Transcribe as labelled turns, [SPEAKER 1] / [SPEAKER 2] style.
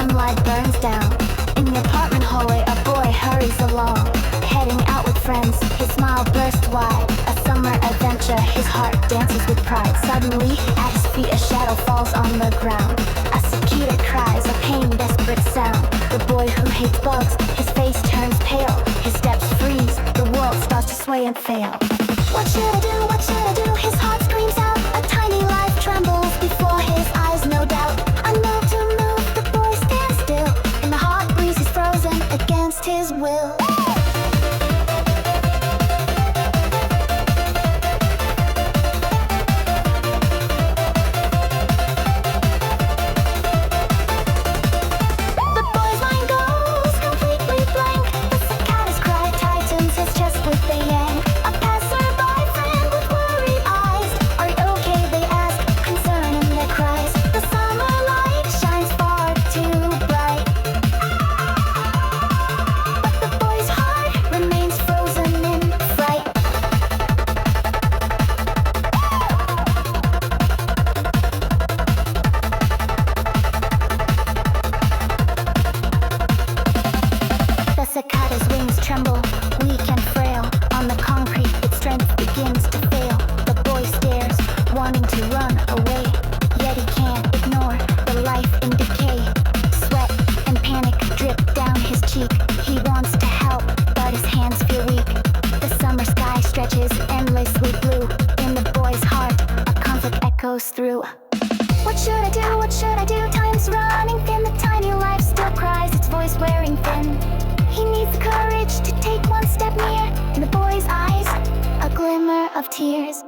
[SPEAKER 1] sunlight burns down. In the apartment hallway, a boy hurries along, heading out with friends. His smile bursts wide. A summer adventure, his heart dances with pride. Suddenly, at his feet, a shadow falls on the ground. A cicada cries, a pain, desperate sound. The boy who hates bugs, his face turns pale. His steps freeze, the world starts to sway and fail. What should I do? What should I do? His heart screams out. A tiny life trembles before his eyes, no doubt. Unable to move, the boy stands still. In the hot breeze, he's frozen against his will. The boy's mind goes completely blank. The cicada's cry tightens his chest with a yank. A passerby friend with worried eyes. Are you okay? They ask, concern in their cries. The summer light shines far too bright, but the boy's heart remains frozen in fright. The cicada's wings tremble, weak and frail. On the concrete, its strength begins to fail. The boy stares, wanting to run away, yet he can't ignore the life in decay. Sweat and panic drip down his cheek. He wants to help, but his hands feel weak. The summer sky stretches endlessly blue. In the boy's heart, a conflict echoes through. What should I do? What should I do? Time's running thin. The tiny life still cries, its voice wearing thin. He needs the courage to take one step near. In the boy's eyes, a glimmer of tears.